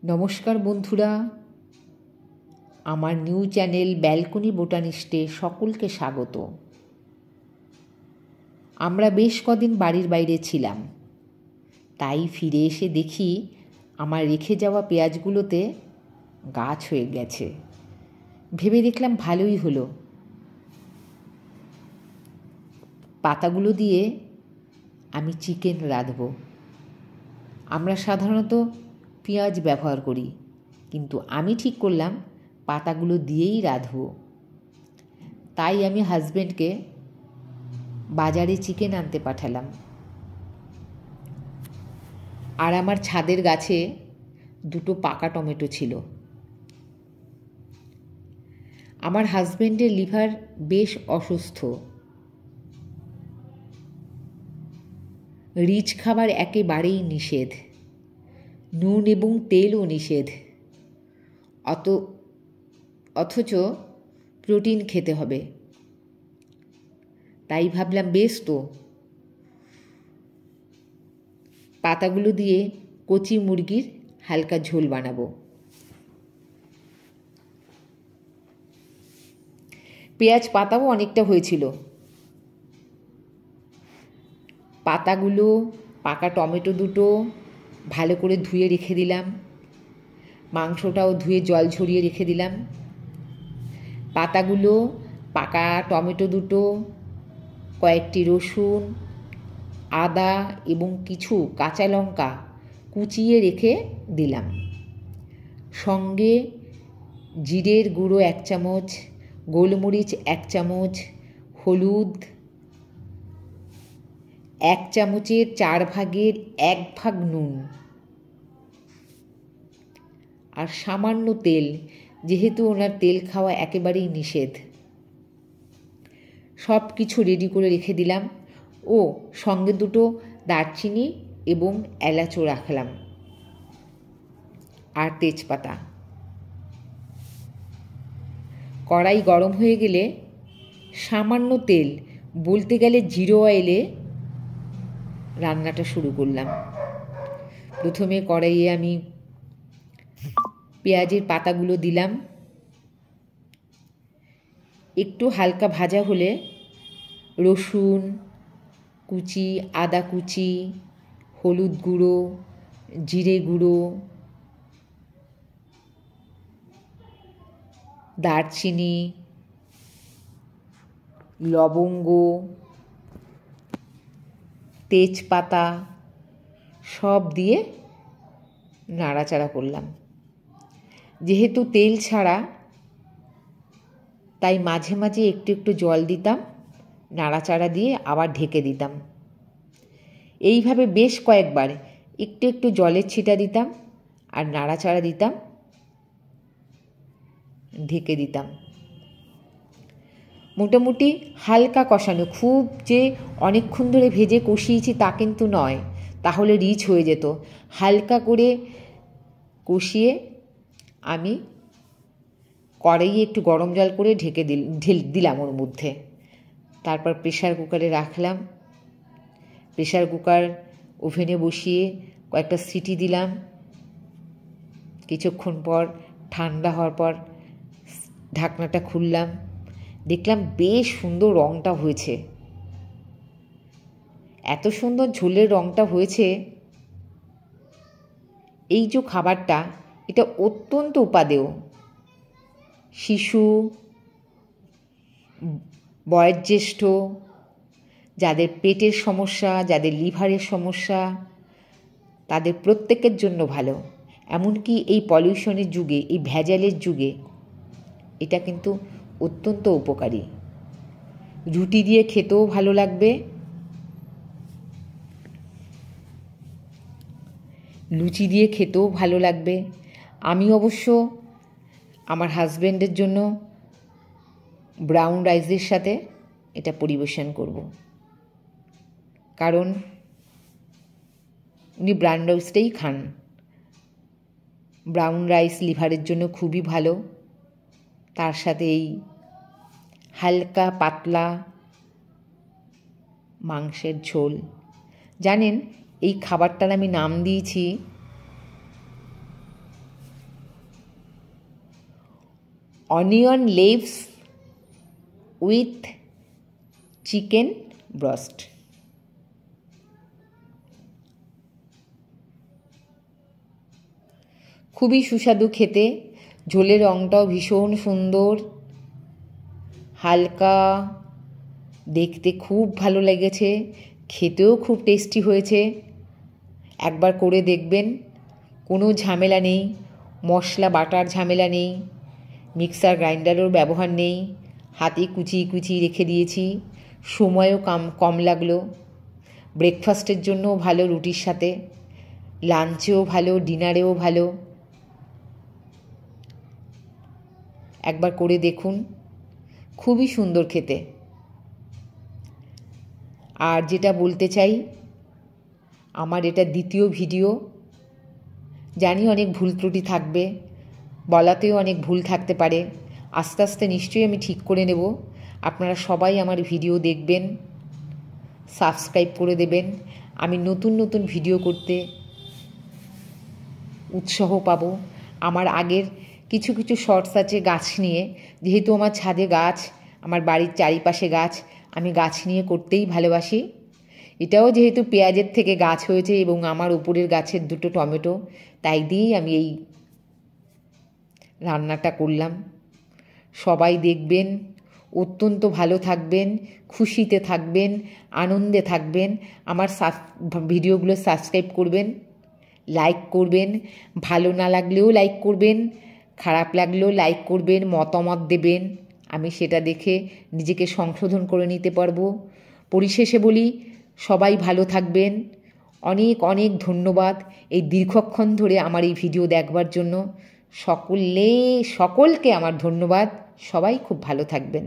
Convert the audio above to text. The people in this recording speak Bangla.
নমস্কার বন্ধুরা, আমার নিউ চ্যানেল ব্যালকনি বোটানিস্টে সকলকে স্বাগত। আমরা বেশ কদিন বাড়ির বাইরে ছিলাম, তাই ফিরে এসে দেখি আমার রেখে যাওয়া পেঁয়াজগুলোতে গাছ হয়ে গেছে। ভেবে দেখলাম ভালোই হলো, পাতাগুলো দিয়ে আমি চিকেন রাঁধব। আমরা সাধারণত পেঁয়াজ ব্যবহার করি, কিন্তু আমি ঠিক করলাম পাতাগুলো দিয়েই রাঁধব। তাই আমি হাজব্যান্ডকে বাজারে চিকেন আনতে পাঠালাম। আর আমার ছাদের গাছে দুটো পাকা টমেটো ছিল। আমার হাজব্যান্ডের লিভার বেশ অসুস্থ, রিচ খাবার একেবারেই নিষেধ, নুন এবং তেলও নিষেধ, অথচ প্রোটিন খেতে হবে। তাই ভাবলাম বেশ তো, পাতাগুলো দিয়ে কচি মুরগির হালকা ঝোল বানাবো। পেঁয়াজ পাতাও অনেকটা হয়েছিল। পাতাগুলো, পাকা টমেটো দুটো ভালো করে ধুয়ে রেখে দিলাম। মাংসটাও ধুয়ে জল ঝরিয়ে রেখে দিলাম। পাতাগুলো, পাকা টমেটো দুটো, কয়েকটি রসুন, আদা এবং কিছু কাঁচা লঙ্কা কুচিয়ে রেখে দিলাম। সঙ্গে জিরের গুঁড়ো 1 চামচ, গোলমরিচ 1 চামচ, হলুদ 1 চামচের 4 ভাগের 1 ভাগ নুন, আর সামান্য তেল, যেহেতু ওনার তেল খাওয়া একেবারেই নিষেধ। সব কিছু রেডি করে রেখে দিলাম ও সঙ্গে দুটো দারচিনি এবং এলাচও রাখলাম, আর তেজপাতা। কড়াই গরম হয়ে গেলে সামান্য তেল, বলতে গেলে জিরো অয়েলে রান্নাটা শুরু করলাম। প্রথমে কড়াইয়ে আমি পেঁয়াজের পাতাগুলো দিলাম। একটু হালকা ভাজা হলে রসুন কুচি, আদা কুচি, হলুদ গুঁড়ো, জিরে গুঁড়ো, দারচিনি, লবঙ্গ, তেজপাতা সব দিয়ে নাড়াচাড়া করলাম। যেহেতু তেল ছাড়া, তাই মাঝে মাঝে একটু একটু জল দিতাম, নাড়াচাড়া দিয়ে আবার ঢেকে দিতাম। এইভাবে বেশ কয়েকবার একটু একটু জলের ছিটা দিতাম আর নাড়াচাড়া দিতাম, ঢেকে দিতাম। মোটামুটি হালকা কষানো, খুব যে অনেকক্ষণ ধরে ভেজে কষিয়েছি তা কিন্তু নয়, তাহলে রিচ হয়ে যেত। হালকা করে কষিয়ে আমি কড়াইয়ে একটু গরম জল করে ঢেকে দিলাম ওর মধ্যে। তারপর প্রেশার কুকারে রাখলাম। প্রেশার কুকার ওভেনে বসিয়ে কয়েকটা সিটি দিলাম। কিছুক্ষণ পর ঠান্ডা হওয়ার পর ঢাকনাটা খুললাম। দেখলাম বেশ সুন্দর রঙটা হয়েছে। এত সুন্দর ঝোলের রঙটা হয়েছে। এই যে খাবারটা, এটা অত্যন্ত উপাদেয়। শিশু, বয়োজ্যেষ্ঠ, যাদের পেটের সমস্যা, যাদের লিভারের সমস্যা, তাদের প্রত্যেকের জন্য ভালো। এমনকি এই পলিউশনের যুগে, এই ভেজালের যুগে এটা কিন্তু অত্যন্ত উপকারী। রুটি দিয়ে খেতেও ভালো লাগবে, লুচি দিয়ে খেতেও ভালো লাগবে। আমি অবশ্য আমার হাজব্যান্ডের জন্য ব্রাউন রাইসের সাথে এটা পরিবেশন করব, কারণ উনি ব্রাউন রাইসটাই খান। ব্রাউন রাইস লিভারের জন্য খুবই ভালো। তার সাথে এই হালকা পাতলা মাংসের ঝোল। জানেন, এই খাবারটার আমি নাম দিয়েছি অনিয়ন লিভস উইথ চিকেন ব্রস্ট। খুবই সুস্বাদু খেতে, ঝোলের রঙটাও ভীষণ সুন্দর, হালকা, দেখতে খুব ভালো লেগেছে, খেতেও খুব টেস্টি হয়েছে। একবার করে দেখবেন, কোনো ঝামেলা নেই, মশলা বাটার ঝামেলা নেই, মিক্সার গ্রাইন্ডারের ব্যবহার নেই, হাতে কুচিয়ে কুচিয়ে রেখে দিয়েছি, সময়ও কম লাগলো। ব্রেকফাস্টের জন্যও ভালো, রুটির সাথে, লাঞ্চেও ভালো, ডিনারেও ভালো। একবার করে দেখুন, খুবই সুন্দর খেতে। আর যেটা বলতে চাই, আমার এটা দ্বিতীয় ভিডিও, জানি অনেক ভুল ত্রুটি থাকবে, বলাতেও অনেক ভুল থাকতে পারে, আস্তে আস্তে নিশ্চয়ই আমি ঠিক করে নেব। আপনারা সবাই আমার ভিডিও দেখবেন, সাবস্ক্রাইব করে দেবেন, আমি নতুন নতুন ভিডিও করতে উৎসাহ পাবো। আমার আগের কিছু কিছু শর্টস আছে গাছ নিয়ে, যেহেতু আমার ছাদে গাছ, আমার বাড়ির চারিপাশে গাছ, আমি গাছ নিয়ে করতেই ভালোবাসি। এটাও যেহেতু পেঁয়াজের থেকে গাছ হয়েছে এবং আমার উপরের গাছের দুটো টমেটো, তাই দিয়েই আমি এই রান্নাটা করলাম। সবাই দেখবেন, অত্যন্ত ভালো থাকবেন, খুশিতে থাকবেন, আনন্দে থাকবেন। আমার ভিডিওগুলো সাবস্ক্রাইব করবেন, লাইক করবেন, ভালো না লাগলেও লাইক করবেন, খারাপ লাগলেও লাইক করবেন, মতামত দেবেন, আমি সেটা দেখে নিজেকে সংশোধন করে নিতে পারবো। পরিশেষে বলি, সবাই ভালো থাকবেন। অনেক অনেক ধন্যবাদ এই দীর্ঘক্ষণ ধরে আমার এই ভিডিও দেখবার জন্য। সকলকে আমার ধন্যবাদ। সবাই খুব ভালো থাকবেন।